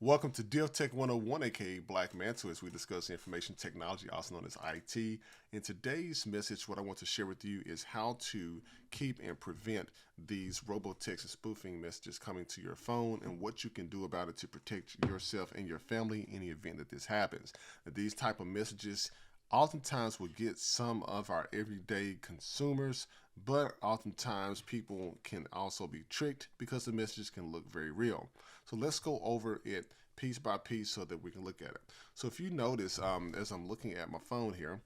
Welcome to DevTech 101, aka Black Mantle, as we discuss information technology, also known as IT. In today's message, what I want to share with you is how to keep and prevent these robotext and spoofing messages coming to your phone and what you can do about it to protect yourself and your family in the event that this happens. These type of messages oftentimes will get some of our everyday consumers, but oftentimes people can also be tricked because the messages can look very real. So let's go over it piece by piece so that we can look at it. So if you notice, as I'm looking at my phone here,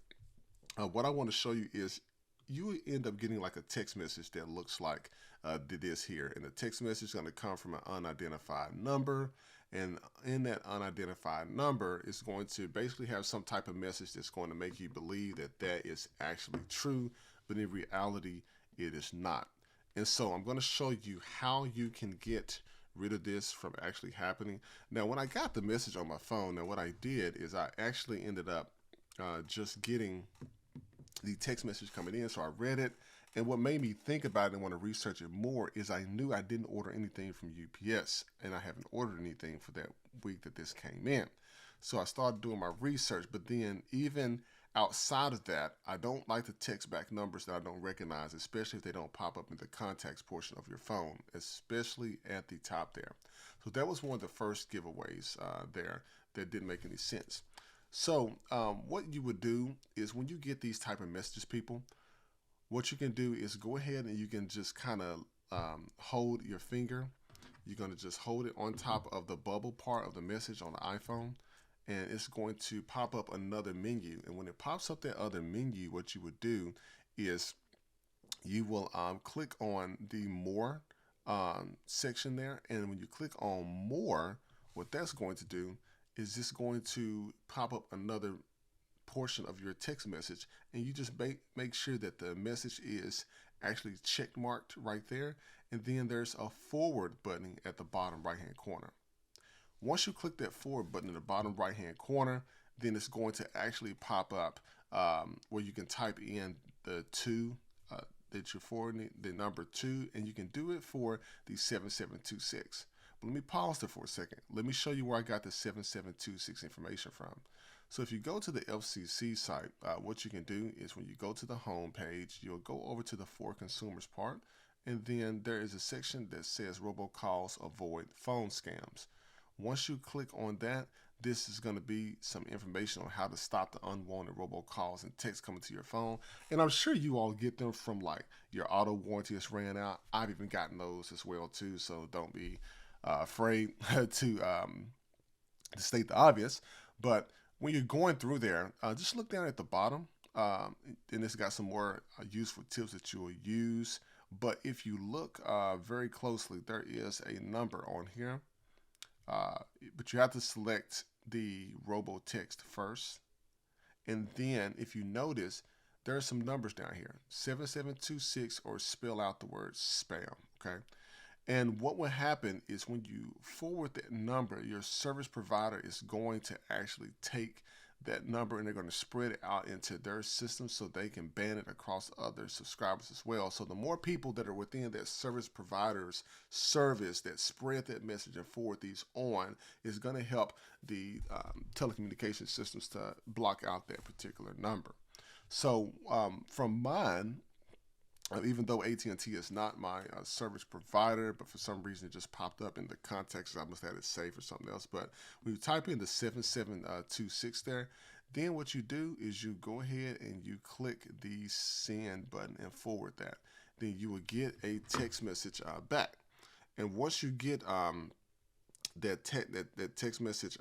what I want to show you is you end up getting like a text message that looks like this here. And the text message is going to come from an unidentified number. And in that unidentified number, it's going to basically have some type of message that's going to make you believe that that is actually true, but in reality, it is not. And so I'm going to show you how you can get rid of this from actually happening. Now, when I got the message on my phone, now what I did is I actually ended up just getting the text message coming in. So I read it. And what made me think about it and want to research it more is I knew I didn't order anything from UPS, and I haven't ordered anything for that week that this came in. So I started doing my research, but then even outside of that, I don't like to text back numbers that I don't recognize, especially if they don't pop up in the contacts portion of your phone, especially at the top there. So that was one of the first giveaways there that didn't make any sense. So what you would do is when you get these type of messages, people, what you can do is go ahead and you can just kind of hold your finger. You're going to just hold it on top of the bubble part of the message on the iPhone, and it's going to pop up another menu. And when it pops up that other menu, what you would do is you will click on the more section there. And when you click on more, what that's going to do is just going to pop up another portion of your text message, and you just make sure that the message is actually check marked right there, and then there's a forward button at the bottom right hand corner. Once you click that forward button in the bottom right hand corner, then it's going to actually pop up where you can type in the two that you're forwarding, the number 2, and you can do it for the 7726. But let me pause there for a second. Let me show you where I got the 7726 information from. So if you go to the FCC site, what you can do is when you go to the home page, you'll go over to the For Consumers part, and then there is a section that says Robocalls Avoid Phone Scams. Once you click on that, this is going to be some information on how to stop the unwanted robocalls and texts coming to your phone. And I'm sure you all get them from like your auto warranty has ran out. I've even gotten those as well too, so don't be afraid to state the obvious. But when you're going through there, just look down at the bottom, and it's got some more useful tips that you will use. But if you look very closely, there is a number on here. But you have to select the Robotext first. And then if you notice, there are some numbers down here, 7726, or spell out the word spam, okay? And what will happen is when you forward that number, your service provider is going to actually take that number and they're going to spread it out into their system so they can ban it across other subscribers as well. So the more people that are within that service provider's service that spread that message and forward these on is going to help the telecommunication systems to block out that particular number. So from mine, even though AT&T is not my service provider, but for some reason it just popped up in the context, I must have it saved or something else. But when you type in the 7726 there, then what you do is you go ahead and you click the send button and forward that. Then you will get a text message back. And once you get that text message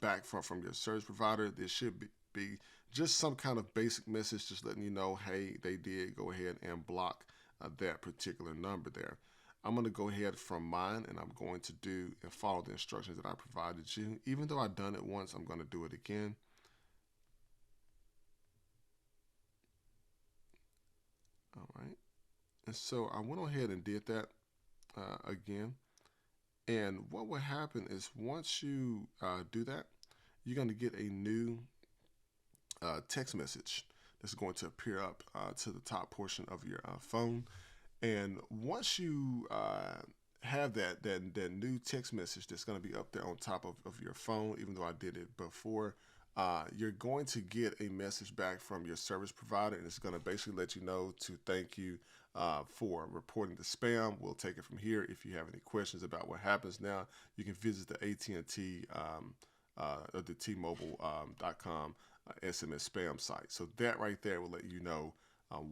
back from your service provider, there should be just some kind of basic message just letting you know, hey, they did go ahead and block that particular number there. I'm going to go ahead from mine and I'm going to do and follow the instructions that I provided you. Even though I've done it once, I'm going to do it again. All right. And so I went ahead and did that again. And what will happen is once you do that, you're going to get a new text message that's going to appear up to the top portion of your phone. And once you have that new text message that's going to be up there on top of your phone, even though I did it before, you're going to get a message back from your service provider, and it's going to basically let you know to thank you for reporting the spam. We'll take it from here. If you have any questions about what happens now, you can visit the AT&T or the T-Mobile.com SMS spam site. So that right there will let you know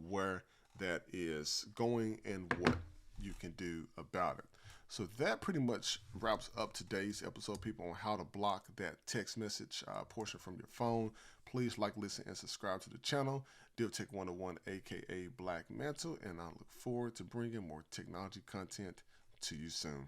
where that is going and what you can do about it. So that pretty much wraps up today's episode, people, on how to block that text message portion from your phone. Please like, listen, and subscribe to the channel. DevTech 101, aka Black Mantle, and I look forward to bringing more technology content to you soon.